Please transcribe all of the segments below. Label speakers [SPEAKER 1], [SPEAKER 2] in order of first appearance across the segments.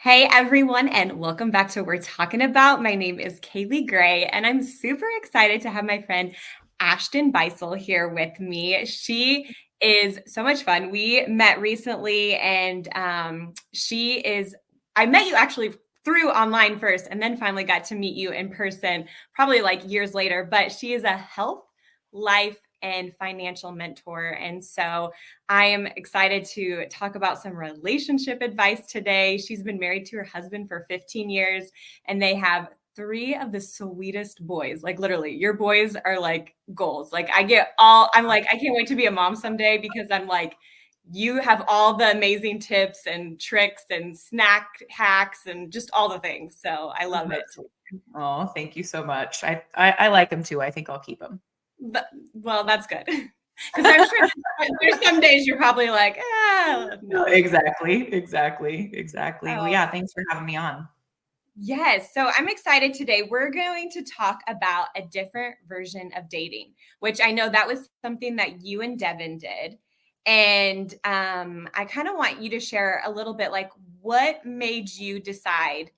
[SPEAKER 1] Hey everyone, and welcome back to We're Talking About. My name is Kaley Gray, and I'm super excited to have my friend Ashton Beisel here with me. She is so much fun. We met recently, and I met you actually through online first, and then finally got to meet you in person, probably like years later. But she is a health, life, and financial mentor. And so I am excited to talk about some relationship advice today. She's been married to her husband for 15 years, and they have three of the sweetest boys. Like literally, your boys are like goals. I'm like, I can't wait to be a mom someday because I'm like, you have all the amazing tips and tricks and snack hacks and just all the things. So I love it.
[SPEAKER 2] Oh, thank you so much. I like them too. I think I'll keep them.
[SPEAKER 1] But, well, that's good. Because I'm sure there's some days you're probably like,
[SPEAKER 2] no. Exactly. Well, yeah, thanks for having me on.
[SPEAKER 1] Yes. So I'm excited today. We're going to talk about a different version of dating, which I know that was something that you and Devin did. And I kind of want you to share a little bit like what made you decide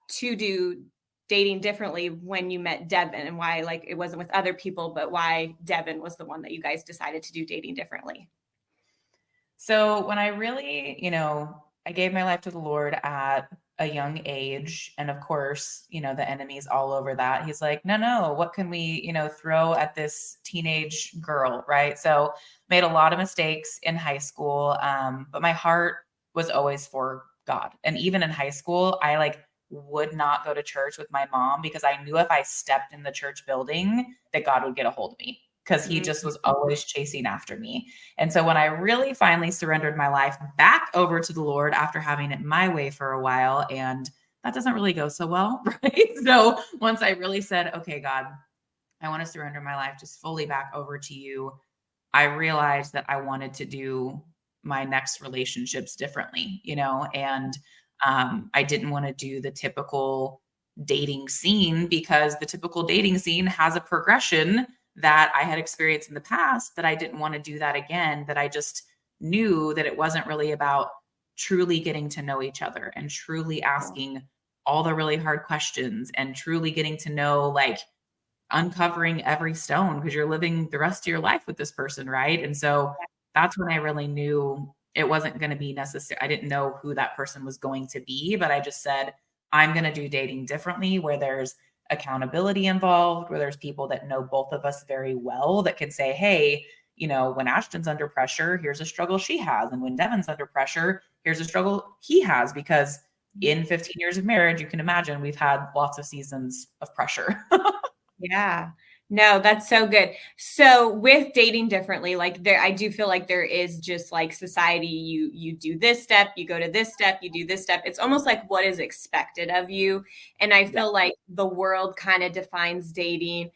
[SPEAKER 1] to do dating differently when you met Devin and why like it wasn't with other people, but why Devin was the one that you guys decided to do dating differently.
[SPEAKER 2] So when I really, I gave my life to the Lord at a young age. And of course, the enemy's all over that. He's like, no, what can we, throw at this teenage girl? Right. So made a lot of mistakes in high school. But my heart was always for God. And even in high school, I would not go to church with my mom because I knew if I stepped in the church building that God would get a hold of me because he just was always chasing after me. And so when I really finally surrendered my life back over to the Lord after having it my way for a while, and that doesn't really go so well, right? So once I really said, okay, God, I want to surrender my life just fully back over to you, I realized that I wanted to do my next relationships differently, and I didn't want to do the typical dating scene because the typical dating scene has a progression that I had experienced in the past that I didn't want to do that again, that I just knew that it wasn't really about truly getting to know each other and truly asking all the really hard questions and truly getting to know, like uncovering every stone because you're living the rest of your life with this person, right? And so that's when I really knew it wasn't going to be necessary. I didn't know who that person was going to be, but I just said, I'm going to do dating differently where there's accountability involved, where there's people that know both of us very well that can say, hey, when Ashton's under pressure, here's a struggle she has. And when Devin's under pressure, here's a struggle he has. Because in 15 years of marriage, you can imagine we've had lots of seasons of pressure.
[SPEAKER 1] Yeah. No, that's so good. So with dating differently, like I do feel like there is just like society, you do this step, you go to this step, you do this step. It's almost like what is expected of you. And I feel like the world kind of defines dating.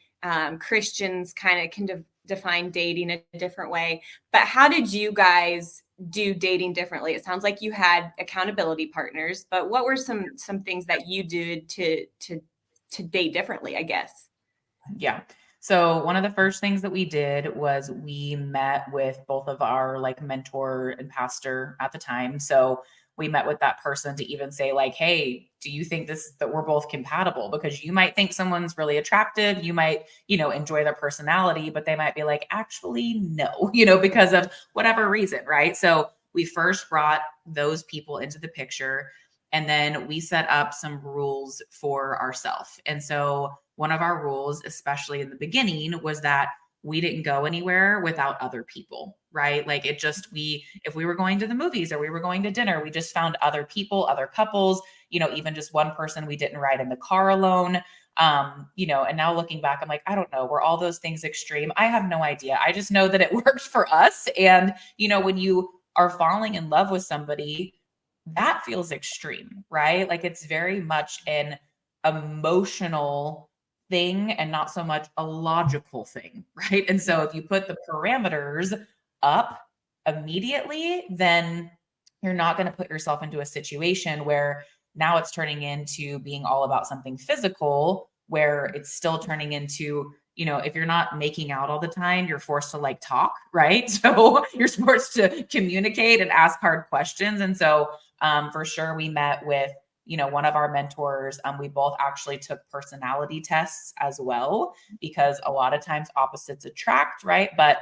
[SPEAKER 1] Christians kind of can define dating a different way. But how did you guys do dating differently? It sounds like you had accountability partners, but what were some things that you did to date differently, I guess?
[SPEAKER 2] Yeah. So one of the first things that we did was we met with both of our mentor and pastor at the time. So we met with that person to even say like, hey, do you think that we're both compatible? Because you might think someone's really attractive. You might, enjoy their personality, but they might be like, actually, no, because of whatever reason. Right. So we first brought those people into the picture and then we set up some rules for ourselves. And so one of our rules, especially in the beginning, was that we didn't go anywhere without other people, right? Like if we were going to the movies or we were going to dinner, we just found other people, other couples, even just one person. We didn't ride in the car alone. And now looking back, I'm like, I don't know, were all those things extreme? I have no idea. I just know that it worked for us. And, when you are falling in love with somebody, that feels extreme, right? Like it's very much an emotional thing and not so much a logical thing, right? And so if you put the parameters up immediately, then you're not going to put yourself into a situation where now it's turning into being all about something physical, where it's still turning into, if you're not making out all the time, you're forced to talk, right? So you're forced to communicate and ask hard questions. And so for sure, we met with one of our mentors, we both actually took personality tests as well, because a lot of times opposites attract, right? But,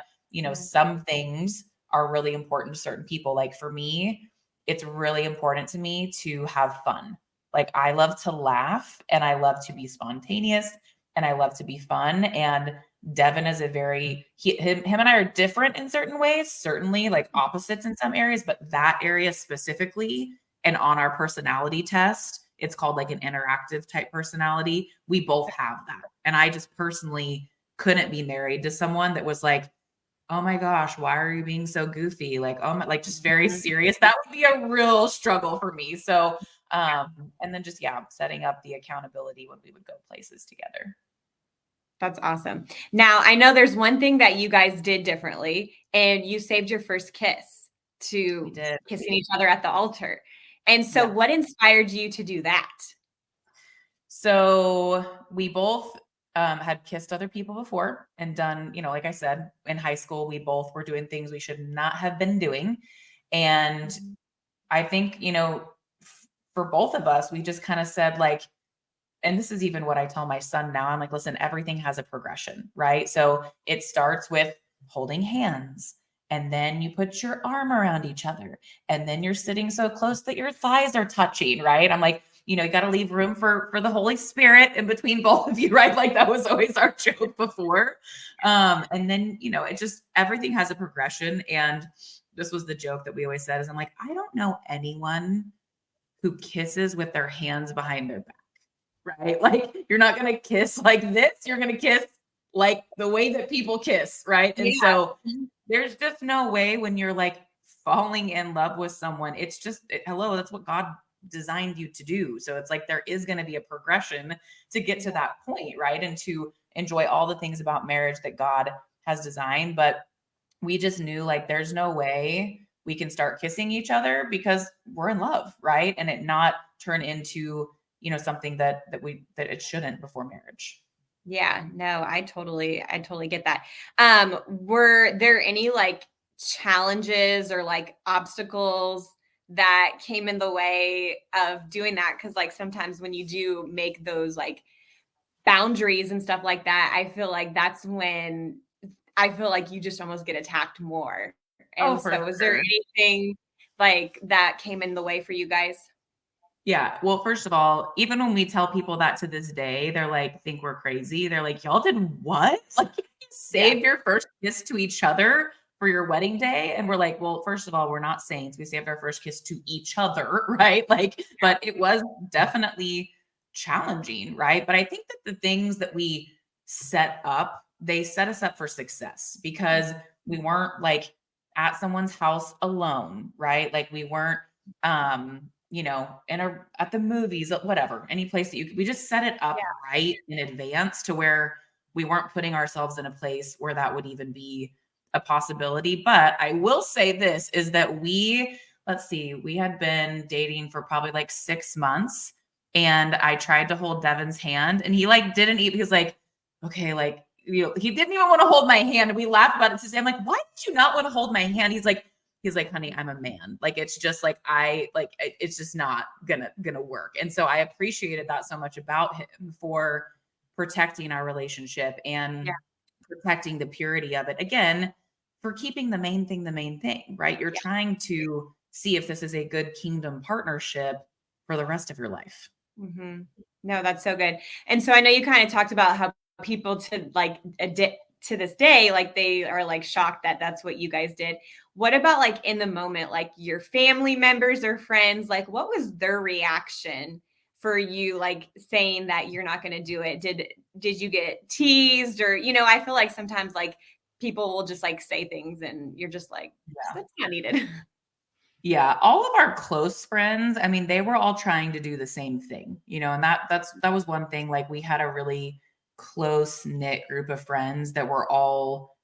[SPEAKER 2] some things are really important to certain people. Like for me, it's really important to me to have fun. Like I love to laugh and I love to be spontaneous and I love to be fun. And Devin is him and I are different in certain ways, certainly like opposites in some areas, but that area specifically, and on our personality test, it's called like an interactive type personality. We both have that. And I just personally couldn't be married to someone that was like, oh my gosh, why are you being so goofy? Like, oh my, like just very serious. That would be a real struggle for me. So, and then just, setting up the accountability when we would go places together.
[SPEAKER 1] That's awesome. Now, I know there's one thing that you guys did differently, and you saved your first kiss to kissing each other at the altar. And so what inspired you to do that?
[SPEAKER 2] So we both had kissed other people before and done, like I said, in high school, we both were doing things we should not have been doing. And I think, for both of us, we just kind of said like, and this is even what I tell my son now. I'm like, listen, everything has a progression, right? So it starts with holding hands, and then you put your arm around each other, and then you're sitting so close that your thighs are touching, right? I'm like, you got to leave room for the Holy Spirit in between both of you, right? Like that was always our joke before. And then, it just, everything has a progression. And this was the joke that we always said is I'm like, I don't know anyone who kisses with their hands behind their back. Right? Like you're not going to kiss like this. You're going to kiss like the way that people kiss. Right. And so there's just no way when you're like falling in love with someone, it's just, hello, that's what God designed you to do. So it's like, there is going to be a progression to get to that point. Right. And to enjoy all the things about marriage that God has designed. But we just knew like, there's no way we can start kissing each other because we're in love. Right. And it not turn into something that it shouldn't before marriage.
[SPEAKER 1] Yeah, no, I totally get that. Were there any like challenges or like obstacles that came in the way of doing that? Cause like sometimes when you do make those like boundaries and stuff like that, I feel like that's when I feel like you just almost get attacked more. And so was there anything like that came in the way for you guys?
[SPEAKER 2] Yeah. Well, first of all, even when we tell people that to this day, they're like, think we're crazy. They're like, y'all did what? Like you saved your first kiss to each other for your wedding day. And we're like, well, first of all, we're not saints. We saved our first kiss to each other. Right. Like, but it was definitely challenging. Right. But I think that the things that we set up, they set us up for success because we weren't like at someone's house alone. Right. Like we weren't, at the movies, whatever, any place that we just set it up right in advance to where we weren't putting ourselves in a place where that would even be a possibility. But I will say this is that we had been dating for probably like 6 months, and I tried to hold Devin's hand and he like didn't even, he's like, okay, like, he didn't even want to hold my hand. And we laughed about it today. I'm like, why did you not want to hold my hand? He's like, honey, I'm a man. Like, it's just like, it's just not gonna work. And so I appreciated that so much about him for protecting our relationship and protecting the purity of it. Again, for keeping the main thing, right? You're trying to see if this is a good kingdom partnership for the rest of your life.
[SPEAKER 1] Mm-hmm. No, that's so good. And so I know you kind of talked about how people to this day, like they are like shocked that that's what you guys did. What about like in the moment, like your family members or friends, like what was their reaction for you, like saying that you're not going to do it? Did you get teased or, I feel like sometimes like people will just like say things and you're just like, that's not needed.
[SPEAKER 2] Yeah. All of our close friends, I mean, they were all trying to do the same thing, and that was one thing. Like we had a really close knit group of friends that were all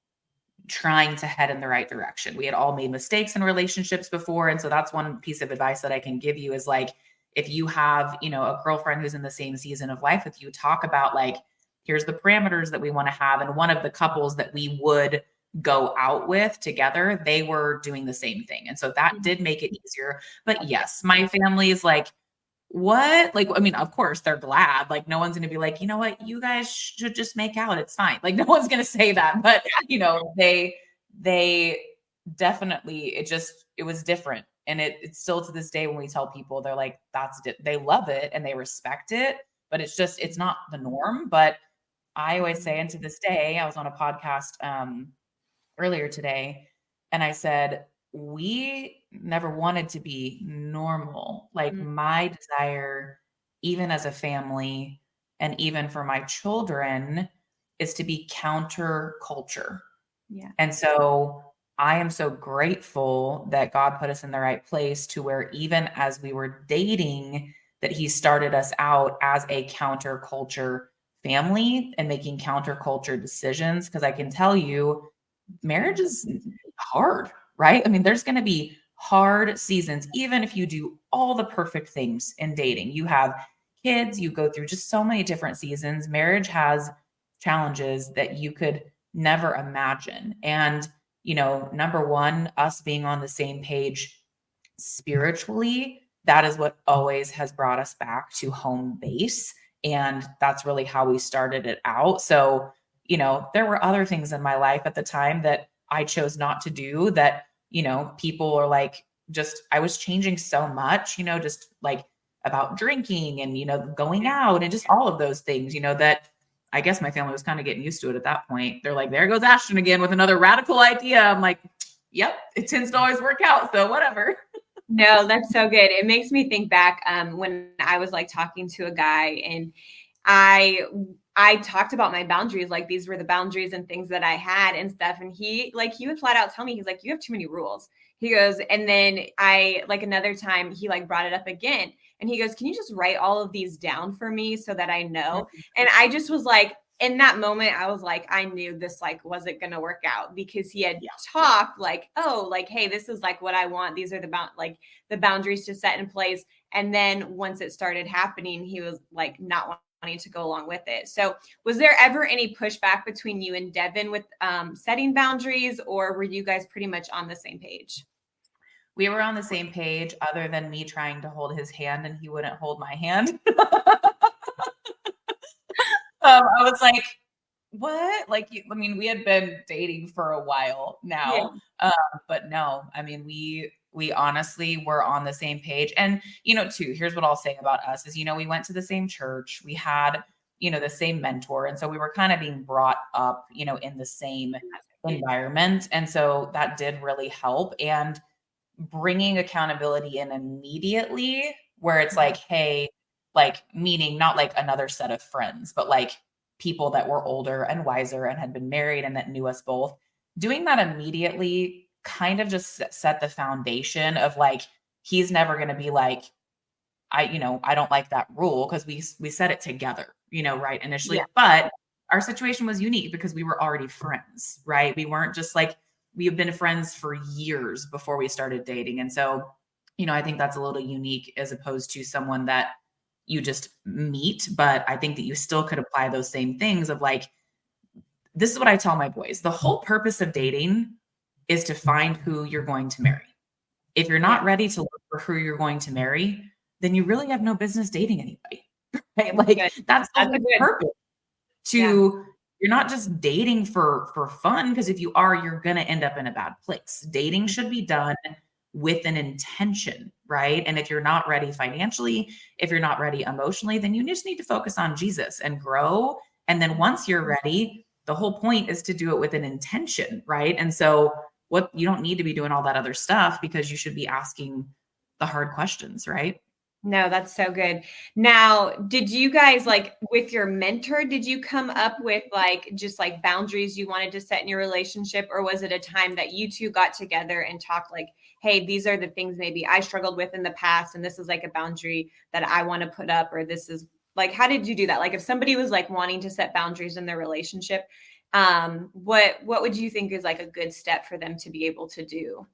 [SPEAKER 2] trying to head in the right direction. We had all made mistakes in relationships before. And so that's one piece of advice that I can give you is like, if you have, a girlfriend who's in the same season of life with you, talk about like, here's the parameters that we want to have. And one of the couples that we would go out with together, they were doing the same thing. And so that did make it easier. But yes, my family is like, what? Like, I mean, of course they're glad. Like, no one's going to be like, you know what, you guys should just make out. It's fine. Like, no one's going to say that. But, they definitely, it was different. And it's still to this day when we tell people, they're like, they love it and they respect it, but it's not the norm. But I always say, and to this day, I was on a podcast earlier today, and I said, we never wanted to be normal. Like my desire, even as a family and even for my children, is to be counterculture.
[SPEAKER 1] Yeah.
[SPEAKER 2] And so I am so grateful that God put us in the right place to where even as we were dating, that he started us out as a counterculture family and making counterculture decisions. Because I can tell you, marriage is hard, right? I mean, there's going to be hard seasons, even if you do all the perfect things in dating. You have kids, you go through just so many different seasons. Marriage has challenges that you could never imagine. And, number one, us being on the same page spiritually, that is what always has brought us back to home base. And that's really how we started it out. So, there were other things in my life at the time that I chose not to do that, people are like, I was changing so much, just like about drinking and, going out and just all of those things, that I guess my family was kind of getting used to it at that point. They're like, there goes Ashton again with another radical idea. I'm like, yep, it tends to always work out. So whatever.
[SPEAKER 1] No, that's so good. It makes me think back when I was like talking to a guy, and I talked about my boundaries, like these were the boundaries and things that I had and stuff. And he would flat out tell me, he's like, you have too many rules. He goes, and then another time he brought it up again. And he goes, can you just write all of these down for me so that I know? And I just was like, in that moment, I was like, I knew this wasn't going to work out, because he had talked hey, this is what I want. These are the boundaries to set in place. And then once it started happening, he was not wanting to go along with it. So was there ever any pushback between you and Devin with setting boundaries, or were you guys pretty much on the same page?
[SPEAKER 2] We were on the same page, other than me trying to hold his hand and he wouldn't hold my hand. I was like, what? We had been dating for a while now, but no, we honestly were on the same page. And, too, here's what I'll say about us is, we went to the same church, we had, the same mentor. And so we were kind of being brought up, in the same environment. And so that did really help. And bringing accountability in immediately, where it's like, hey, meaning not like another set of friends, but people that were older and wiser and had been married and that knew us both, doing that immediately kind of just set the foundation of he's never going to be like, I don't like that rule, because we said it together, right initially. Yeah. But our situation was unique because we were already friends, right? We weren't just we have been friends for years before we started dating. And so, I think that's a little unique as opposed to someone that you just meet. But I think that you still could apply those same things of this is what I tell my boys. The whole purpose of dating is to find who you're going to marry. If you're not ready to look for who you're going to marry, then you really have no business dating anybody. Right? That's the purpose. You're not just dating for fun, because if you are, you're going to end up in a bad place. Dating should be done with an intention, right? And if you're not ready financially, if you're not ready emotionally, then you just need to focus on Jesus and grow. And then once you're ready, the whole point is to do it with an intention, right? And so you don't need to be doing all that other stuff, because you should be asking the hard questions, right?
[SPEAKER 1] No, that's so good. Now, did you guys with your mentor, did you come up with just boundaries you wanted to set in your relationship? Or was it a time that you two got together and talked hey, these are the things maybe I struggled with in the past, and this is a boundary that I want to put up, or this is how did you do that? If somebody was wanting to set boundaries in their relationship, what would you think is a good step for them to be able to do?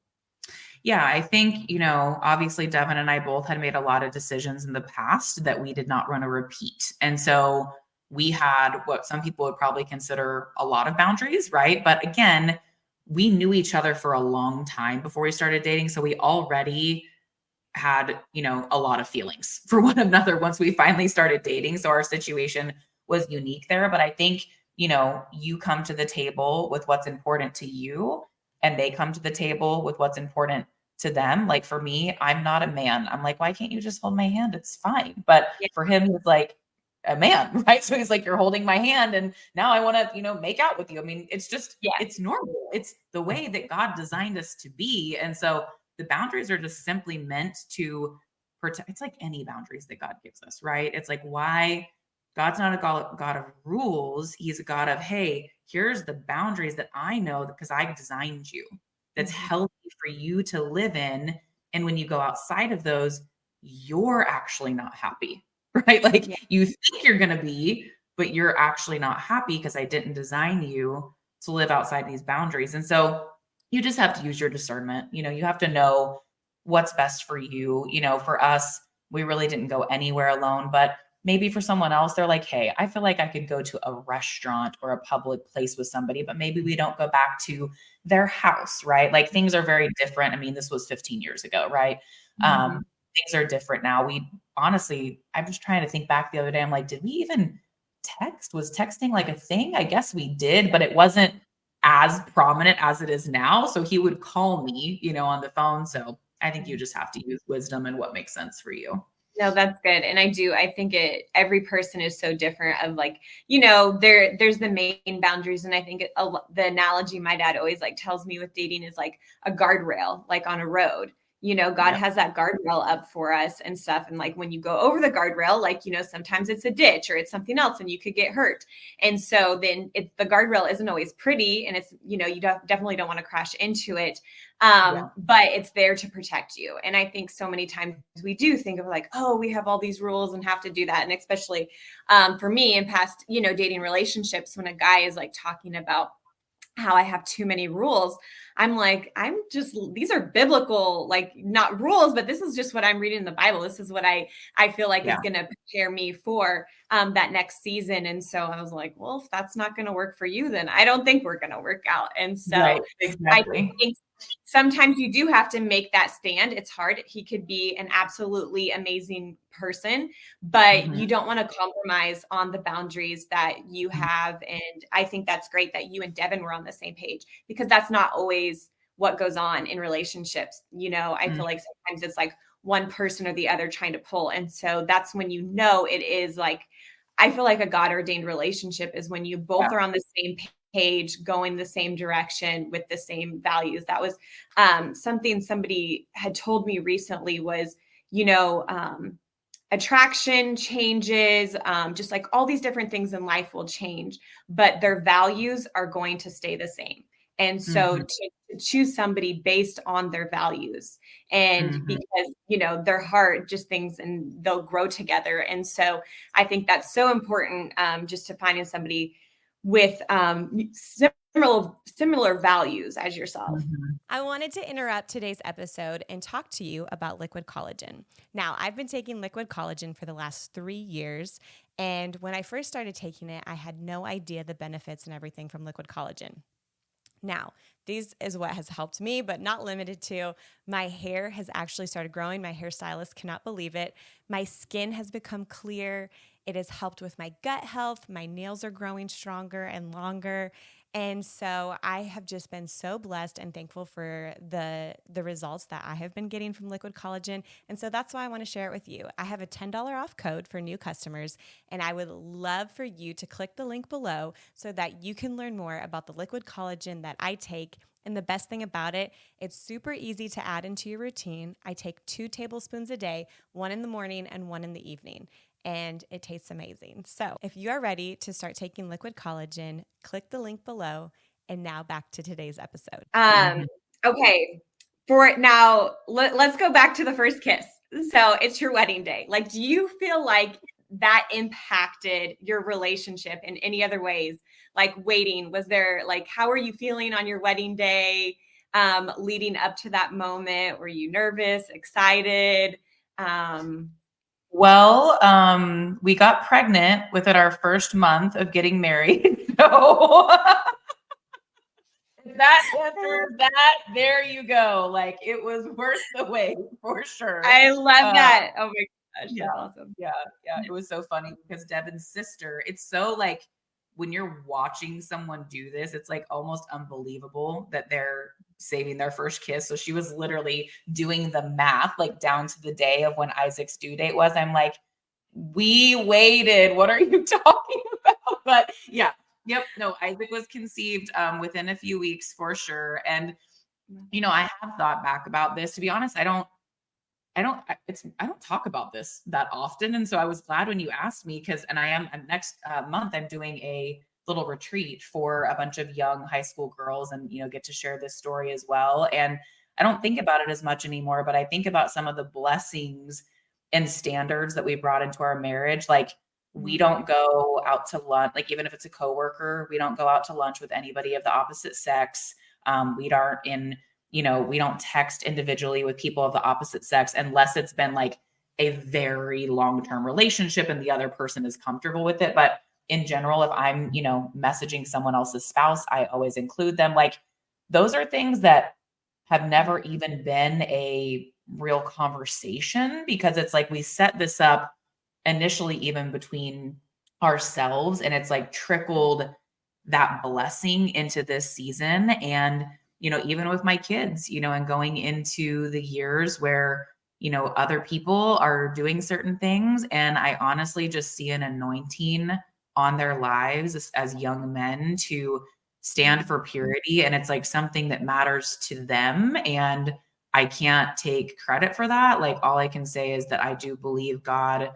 [SPEAKER 2] Yeah, I think, obviously Devin and I both had made a lot of decisions in the past that we did not want to repeat. And so we had what some people would probably consider a lot of boundaries, right? But again, we knew each other for a long time before we started dating. So we already had, you know, a lot of feelings for one another once we finally started dating. So our situation was unique there. But I think, you know, you come to the table with what's important to you, and they come to the table with what's important to them. Like for me, I'm not a man. I'm like, why can't you just hold my hand? It's fine. But
[SPEAKER 1] Yeah.
[SPEAKER 2] for him, he's like a man, right? So he's like, you're holding my hand and now I want to, you know, make out with you. I mean, it's just,
[SPEAKER 1] Yeah.
[SPEAKER 2] it's normal. It's the way that God designed us to be. And so the boundaries are just simply meant to protect. It's like any boundaries that God gives us, right? It's like, why God's not a God of rules. He's a God of, hey, here's the boundaries that I know because I designed you, that's healthy for you to live in. And when you go outside of those, you're actually not happy, right? Like
[SPEAKER 1] Yeah.
[SPEAKER 2] you think you're going to be, but you're actually not happy because I didn't design you to live outside these boundaries. And so you just have to use your discernment. You know, you have to know what's best for you. You know, for us, we really didn't go anywhere alone, but maybe for someone else, they're like, hey, I feel like I could go to a restaurant or a public place with somebody, but maybe we don't go back to their house, right? Like things are very different. I mean, this was 15 years ago, right? Things are different now. We honestly, I'm just trying to think back the other day. I'm like, did we even text? Was texting like a thing? I guess we did, but it wasn't as prominent as it is now. So he would call me, you know, on the phone. So I think you just have to use wisdom and what makes sense for you.
[SPEAKER 1] No, that's good. And I think every person is so different of like, there's the main boundaries. And I think the analogy my dad always like tells me with dating is like a guardrail, like on a road. God has that guardrail up for us and stuff. And like when you go over the guardrail, like, sometimes it's a ditch or it's something else and you could get hurt. And so then the guardrail isn't always pretty and it's, you definitely don't want to crash into it. But it's there to protect you. And I think so many times we do think of like, oh, we have all these rules and have to do that. And especially for me in past, dating relationships, when a guy is like talking about how I have too many rules, I'm like, these are biblical, like not rules, but this is just what I'm reading in the Bible. This is what I feel like is going to prepare me for that next season. And so I was like, well, if that's not going to work for you, then I don't think we're going to work out. And so
[SPEAKER 2] exactly.
[SPEAKER 1] I think sometimes you do have to make that stand. It's hard. He could be an absolutely amazing person, but you don't want to compromise on the boundaries that you have. And I think that's great that you and Devin were on the same page, because that's not always what goes on in relationships. I feel like sometimes it's like one person or the other trying to pull. And so that's when it is like, I feel like a God ordained relationship is when you both are on the same page, going the same direction with the same values. That was something somebody had told me recently was, attraction changes, just like all these different things in life will change, but their values are going to stay the same. And so to choose somebody based on their values and because, their heart just things and they'll grow together. And so I think that's so important, just to finding somebody with similar values as yourself.
[SPEAKER 3] I wanted to interrupt today's episode and talk to you about liquid collagen. Now, I've been taking liquid collagen for the last 3 years, and when I first started taking it, I had no idea the benefits and everything from liquid collagen. Now, this is what has helped me, but not limited to. My hair has actually started growing. My hairstylist cannot believe it. My skin has become clear. It has helped with my gut health. My nails are growing stronger and longer. And so I have just been so blessed and thankful for the results that I have been getting from liquid collagen. And so that's why I want to share it with you. I have a $10 off code for new customers, and I would love for you to click the link below so that you can learn more about the liquid collagen that I take. And the best thing about it, it's super easy to add into your routine. I take 2 tablespoons a day, 1 in the morning and 1 in the evening. And it tastes amazing. So if you are ready to start taking liquid collagen, click the link below. And now back to today's episode.
[SPEAKER 1] Okay. For now, let's go back to the first kiss. So it's your wedding day. Like, do you feel like that impacted your relationship in any other ways? Like waiting, was there like, how are you feeling on your wedding day? Leading up to that moment, were you nervous, excited?
[SPEAKER 2] Well, we got pregnant within our first month of getting married. So if that answers that, there you go. Like it was worth the wait for sure.
[SPEAKER 1] I love that. Oh my gosh,
[SPEAKER 2] Yeah.
[SPEAKER 1] that's awesome.
[SPEAKER 2] Yeah. It was so funny because Devin's sister, it's so like when you're watching someone do this, it's like almost unbelievable that they're saving their first kiss. So she was literally doing the math, like down to the day of when Isaac's due date was. I'm like, we waited. What are you talking about? But yeah. Yep. No, Isaac was conceived within a few weeks for sure. And, you know, I have thought back about this. To be honest, I don't talk about this that often. And so I was glad when you asked me next month, I'm doing a little retreat for a bunch of young high school girls and, you know, get to share this story as well. And I don't think about it as much anymore, but I think about some of the blessings and standards that we brought into our marriage. Like we don't go out to lunch, like even if it's a coworker, we don't go out to lunch with anybody of the opposite sex. We don't text individually with people of the opposite sex unless it's been like a very long-term relationship and the other person is comfortable with it. But in general, if I'm, you know, messaging someone else's spouse, I always include them. Like those are things that have never even been a real conversation because it's like we set this up initially even between ourselves and it's like trickled that blessing into this season. And you know, even with my kids, you know, and going into the years where, you know, other people are doing certain things. And I honestly just see an anointing on their lives as young men to stand for purity. And it's like something that matters to them. And I can't take credit for that. Like all I can say is that I do believe God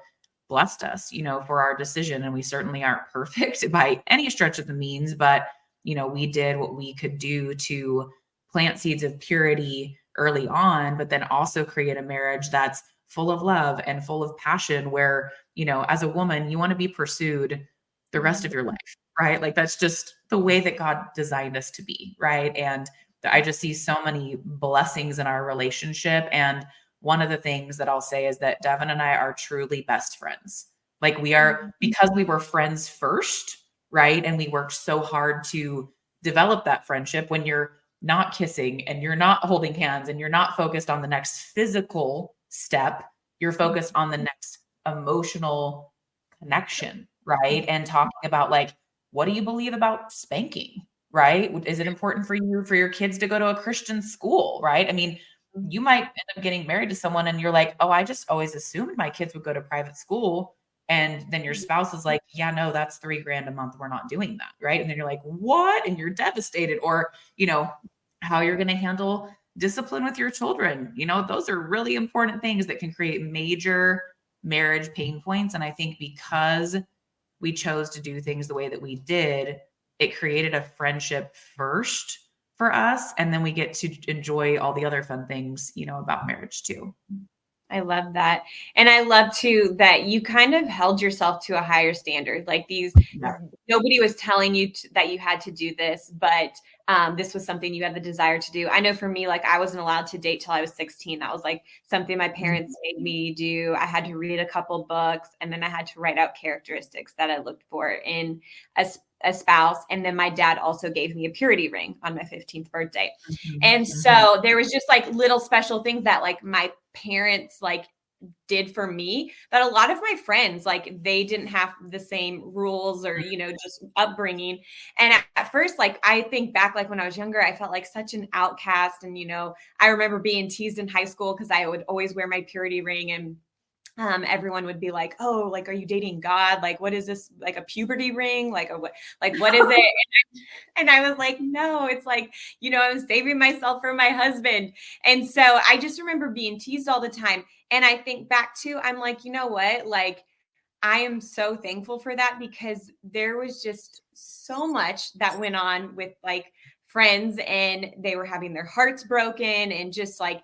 [SPEAKER 2] blessed us, you know, for our decision. And we certainly aren't perfect by any stretch of the means, but you know, we did what we could do to plant seeds of purity early on, but then also create a marriage that's full of love and full of passion where, you know, as a woman, you want to be pursued the rest of your life, right? Like that's just the way that God designed us to be, right? And I just see so many blessings in our relationship. And one of the things that I'll say is that Devin and I are truly best friends. Like we are, because we were friends first, right? And we worked so hard to develop that friendship. When you're not kissing and you're not holding hands and you're not focused on the next physical step, you're focused on the next emotional connection, right? And talking about like, what do you believe about spanking, right? Is it important for you, for your kids to go to a Christian school, right? I mean, you might end up getting married to someone and you're like, oh, I just always assumed my kids would go to private school. And then your spouse is like, yeah, no, that's $3,000 a month. We're not doing that. Right. And then you're like, what? And you're devastated. Or, you know, how you're going to handle discipline with your children. You know, those are really important things that can create major marriage pain points. And I think because we chose to do things the way that we did, it created a friendship first for us. And then we get to enjoy all the other fun things, you know, about marriage too.
[SPEAKER 1] I love that. And I love too that you kind of held yourself to a higher standard. Like nobody was telling you that you had to do this, but this was something you had the desire to do. I know for me, like I wasn't allowed to date till I was 16. That was like something my parents made me do. I had to read a couple books and then I had to write out characteristics that I looked for in a spouse. And then my dad also gave me a purity ring on my 15th birthday. And so there was just like little special things that like my parents like did for me that a lot of my friends, like they didn't have the same rules or, you know, just upbringing. And at first, like, I think back, like when I was younger, I felt like such an outcast. And, you know, I remember being teased in high school because I would always wear my purity ring and everyone would be like, oh, like, are you dating God? Like, what is this? Like a puberty ring? Like, what is it? And I was like, no, it's like, you know, I'm saving myself for my husband. And so I just remember being teased all the time. And I think back to, I'm like, you know what? Like, I am so thankful for that because there was just so much that went on with like friends and they were having their hearts broken and just like,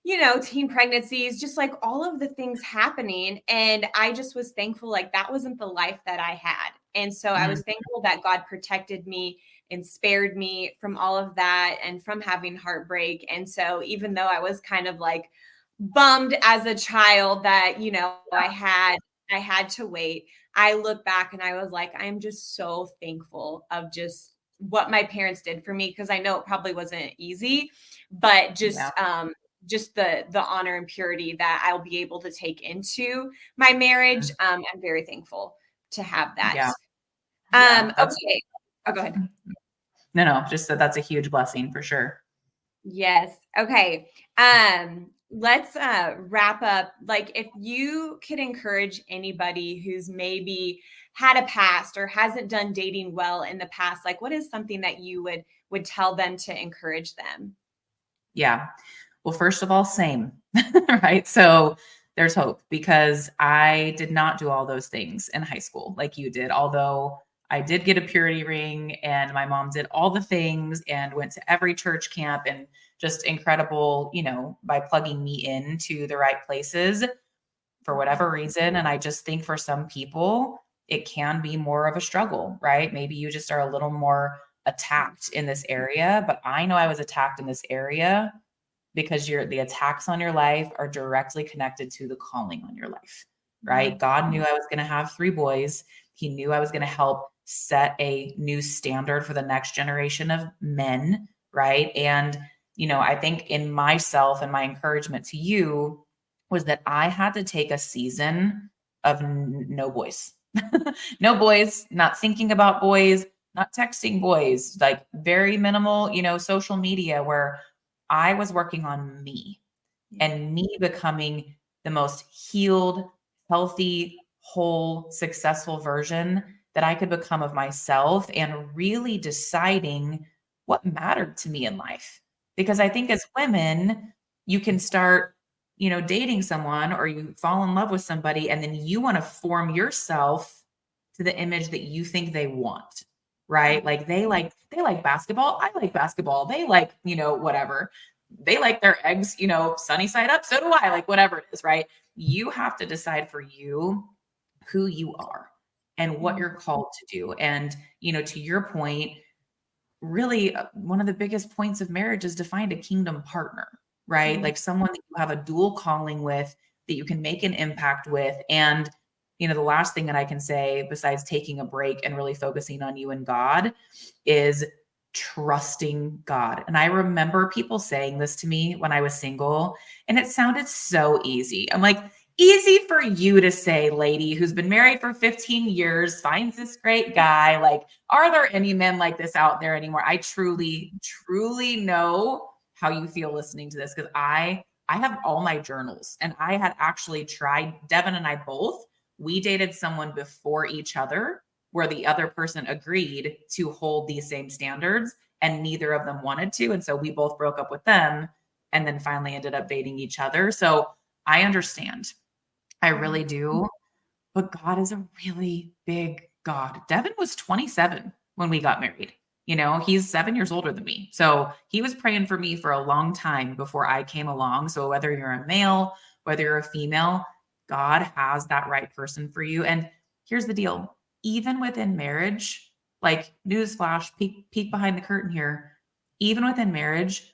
[SPEAKER 1] you know, teen pregnancies, just like all of the things happening. And I just was thankful, like that wasn't the life that I had. And so I was thankful that God protected me and spared me from all of that and from having heartbreak. And so even though I was kind of like bummed as a child that, you know, I had to wait, I look back and I was like, I'm just so thankful of just what my parents did for me, because I know it probably wasn't easy, but just the honor and purity that I'll be able to take into my marriage. I'm very thankful to have that. Okay. Oh, go ahead.
[SPEAKER 2] No, just that's a huge blessing for sure.
[SPEAKER 1] Yes. Okay. Let's wrap up. Like, if you could encourage anybody who's maybe had a past or hasn't done dating well in the past, like, what is something that you would tell them to encourage them?
[SPEAKER 2] Yeah. Well, first of all, same, right? So there's hope, because I did not do all those things in high school like you did, although I did get a purity ring and my mom did all the things and went to every church camp and just incredible, by plugging me into the right places for whatever reason. And I just think for some people, it can be more of a struggle, right? Maybe you just are a little more attacked in this area, but I know I was attacked in this area because the attacks on your life are directly connected to the calling on your life, right? God knew I was going to have 3 boys. He knew I was going to help set a new standard for the next generation of men, right? And, I think in myself and my encouragement to you was that I had to take a season of no boys, no boys, not thinking about boys, not texting boys, like very minimal, social media, where I was working on me and me becoming the most healed, healthy, whole, successful version that I could become of myself, and really deciding what mattered to me in life. Because I think as women, you can start, dating someone, or you fall in love with somebody, and then you want to form yourself to the image that you think they want, right? Like they like basketball. I like basketball. They like, whatever. They like their eggs, sunny side up. So do I, like whatever it is, right? You have to decide for you who you are and what you're called to do. And, to your point, really one of the biggest points of marriage is to find a kingdom partner, right? Like someone that you have a dual calling with, that you can make an impact with. And, the last thing that I can say, besides taking a break and really focusing on you and God, is trusting God. And I remember people saying this to me when I was single, and it sounded so easy. I'm like, easy for you to say, lady who's been married for 15 years, finds this great guy. Like, are there any men like this out there anymore? I truly, truly know how you feel listening to this, because I have all my journals, and I had actually tried, Devin and I both, we dated someone before each other where the other person agreed to hold these same standards, and neither of them wanted to. And so we both broke up with them and then finally ended up dating each other. So I understand. I really do. But God is a really big God. Devin was 27 when we got married. He's 7 years older than me. So he was praying for me for a long time before I came along. So whether you're a male, whether you're a female, God has that right person for you. And here's the deal. Even within marriage, like newsflash, peek behind the curtain here, even within marriage,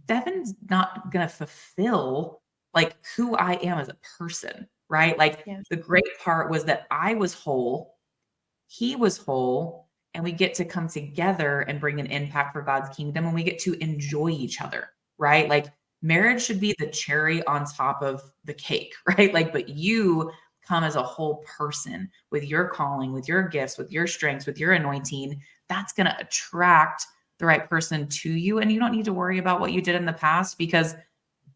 [SPEAKER 2] Devin's not going to fulfill like who I am as a person, right? Like the great part was that I was whole, he was whole, and we get to come together and bring an impact for God's kingdom, and we get to enjoy each other, right? Like marriage should be the cherry on top of the cake, right? Like, but you come as a whole person with your calling, with your gifts, with your strengths, with your anointing. That's going to attract the right person to you. And you don't need to worry about what you did in the past, because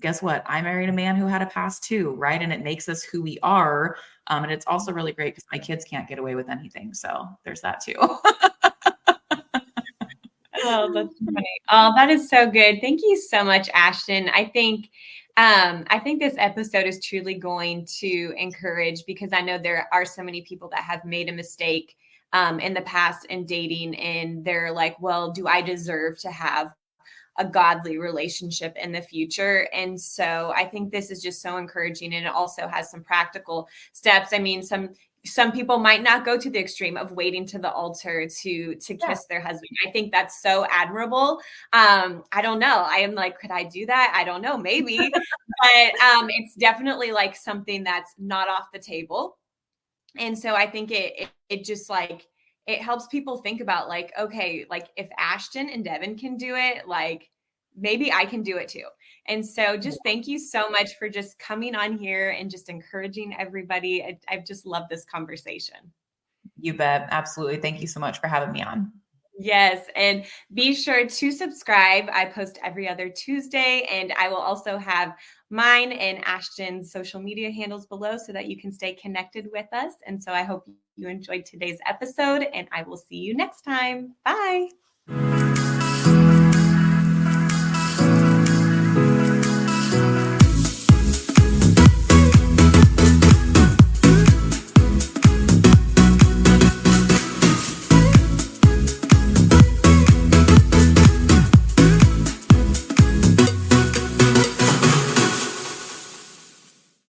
[SPEAKER 2] guess what? I married a man who had a past too, right? And it makes us who we are. And it's also really great because my kids can't get away with anything. So there's that too.
[SPEAKER 1] Oh, that's funny. Oh, that is so good. Thank you so much, Ashton. I think this episode is truly going to encourage, because I know there are so many people that have made a mistake in the past in dating, and they're like, well, do I deserve to have a godly relationship in the future? And so I think this is just so encouraging, and it also has some practical steps. I mean, some people might not go to the extreme of waiting to the altar to kiss their husband. I think that's so admirable. I don't know. I am like, could I do that? I don't know, maybe, but it's definitely like something that's not off the table. And so I think it just like, it helps people think about like, okay, like if Ashton and Devin can do it, like maybe I can do it too. And so just thank you so much for just coming on here and just encouraging everybody. I've just loved this conversation.
[SPEAKER 2] You bet. Absolutely. Thank you so much for having me on.
[SPEAKER 1] Yes. And be sure to subscribe. I post every other Tuesday, and I will also have mine and Ashton's social media handles below so that you can stay connected with us. And so I hope you enjoyed today's episode, and I will see you next time. Bye.